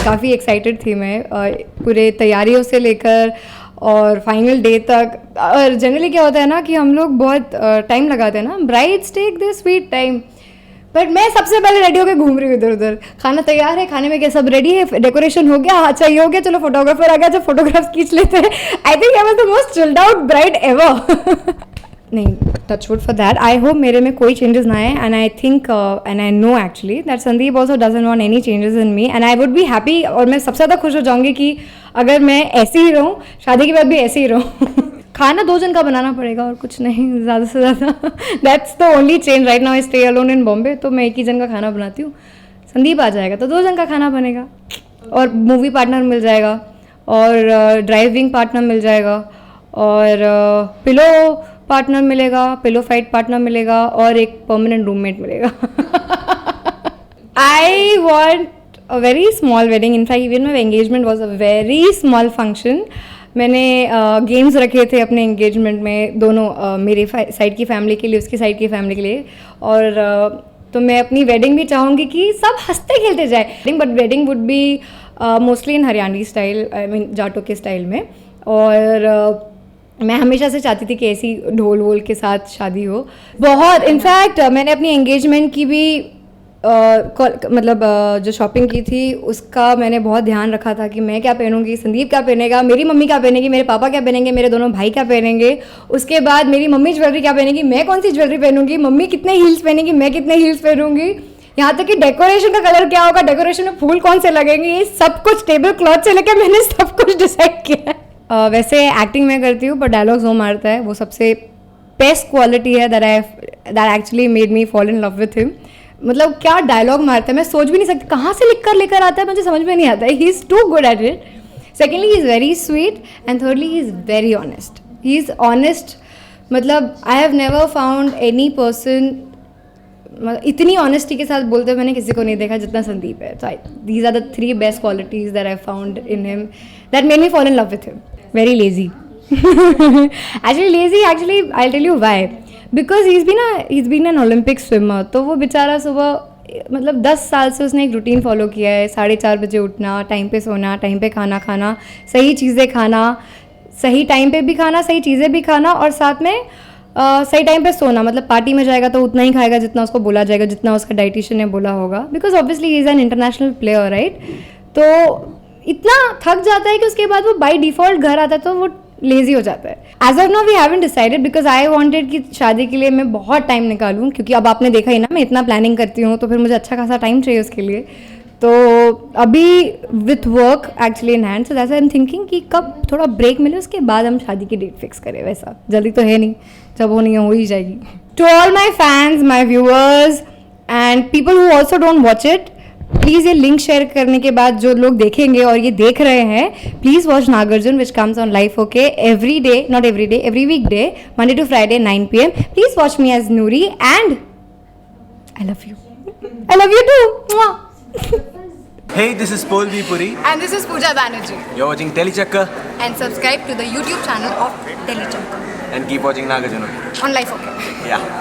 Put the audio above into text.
काफ़ी एक्साइटेड थी मैं पूरे तैयारियों से लेकर और फाइनल डे तक। और जनरली क्या होता है ना कि हम लोग बहुत टाइम लगाते हैं ना, brides take this sweet time, but मैं सबसे पहले रेडी होकर घूम रही हूँ इधर उधर। खाना तैयार है, खाने में क्या सब रेडी है, डेकोरेशन हो गया, अच्छा ये हो गया, चलो फोटोग्राफर आ गया, जब फोटोग्राफ्स खींच लेते हैं। I think I was the most chilled out bride ever. नहीं, touch wood for that. I hope मेरे में कोई चेंजेस ना आए, and I think and I know actually that Sandeep also doesn't want any changes in me, and I would be happy. और मैं सबसे ज़्यादा खुश हो जाऊंगी कि अगर मैं ऐसी ही रहूँ, शादी के बाद भी ऐसे ही रहूँ। खाना 2 जन का बनाना पड़ेगा और कुछ नहीं, ज़्यादा से ज़्यादा। That's the only change right now. I stay alone in Bombay, तो मैं एक ही जन का खाना बनाती हूँ। संदीप आ जाएगा तो 2 जन का खाना बनेगा, और मूवी पार्टनर मिल जाएगा, और ड्राइविंग पार्टनर मिल जाएगा, और पिलो पार्टनर मिलेगा, पिलो फाइट पार्टनर मिलेगा, और एक परमानेंट रूममेट मिलेगा। I want a very small wedding. In fact even my engagement was a very small function. मैंने गेम्स रखे थे अपने एंगेजमेंट में, दोनों मेरे साइड की फैमिली के लिए, उसकी साइड की फैमिली के लिए। और तो मैं अपनी वेडिंग भी चाहूँगी कि सब हंसते खेलते जाए, but wedding would be mostly in Haryanvi style, I mean जाटों के स्टाइल में। और मैं हमेशा से चाहती थी कि ऐसी ढोल वोल के साथ शादी हो बहुत। इनफैक्ट मैंने अपनी एंगेजमेंट की भी मतलब जो शॉपिंग की थी उसका मैंने बहुत ध्यान रखा था कि मैं क्या पहनूंगी, संदीप क्या पहनेगा, मेरी मम्मी क्या पहनेगी, मेरे पापा क्या पहनेंगे, मेरे दोनों भाई क्या पहनेंगे, उसके बाद मेरी मम्मी ज्वेलरी क्या पहनेगी, मैं कौन सी ज्वेलरी पहनूंगी, मम्मी कितने हील्स पहनेगी, मैं कितने हील्स पहनूंगी, यहाँ तक कि डेकोरेशन का कलर क्या होगा, डेकोरेशन में फूल कौन से लगेंगे, ये सब कुछ टेबल क्लॉथ से लेकर मैंने सब कुछ डिसाइड किया है। वैसे एक्टिंग मैं करती हूँ, पर डायलॉग्स वो मारता है, वो सबसे बेस्ट क्वालिटी है that actually made me fall in love with him. मतलब क्या डायलॉग मारता है, मैं सोच भी नहीं सकती कहाँ से लिख कर लेकर आता है, मुझे समझ में नहीं आता है। He is too good at it. Secondly he is very sweet, and thirdly he is very honest. He is honest, मतलब I have never found any person इतनी ऑनेस्टी के साथ बोलते हुए मैंने किसी को नहीं देखा जितना संदीप है। So these are the 3 best qualities that I found in him that made me fall in love with him. Very lazy, actually I tell you why, because he's been an Olympic swimmer। तो वो बेचारा सुबह मतलब 10 साल से उसने एक routine follow किया है, 4:30 बजे उठना, टाइम पे सोना, टाइम पे खाना खाना, सही चीज़ें खाना, सही टाइम पे भी खाना, सही चीज़ें भी खाना, और साथ में सही टाइम पे सोना। मतलब पार्टी में जाएगा तो उतना ही खाएगा जितना उसको बोला जाएगा, जितना उसका डाइटिशियन ने बोला होगा, because obviously he is an international player right. तो इतना थक जाता है कि उसके बाद वो बाई डिफ़ॉल्ट घर आता है तो वो लेजी हो जाता है। As of now we haven't decided, because I wanted कि शादी के लिए मैं बहुत टाइम निकालूं, क्योंकि अब आपने देखा ही ना मैं इतना प्लानिंग करती हूँ, तो फिर मुझे अच्छा खासा टाइम चाहिए उसके लिए। तो अभी with work actually in hand, so that's I am thinking कि कब थोड़ा ब्रेक मिले उसके बाद हम शादी की डेट फिक्स करें। वैसा जल्दी तो है नहीं, जब होनी है हो ही जाएगी। To all my fans, my viewers and people who also don't watch it, please ये लिंक शेयर करने के बाद जो लोग देखेंगे और ये देख रहे हैं, please watch Nagarjun which comes on Life OK every day, not every day, every week day, Monday to Friday 9 PM। Please watch me as Noori and I love you. I love you too. Mwah. Hey, this is Paul V. Puri. And this is Pooja Banerjee. You're watching Telechakkar. And subscribe to the YouTube channel of Telechakkar And keep watching Nagarjuna. on Life OK. Yeah.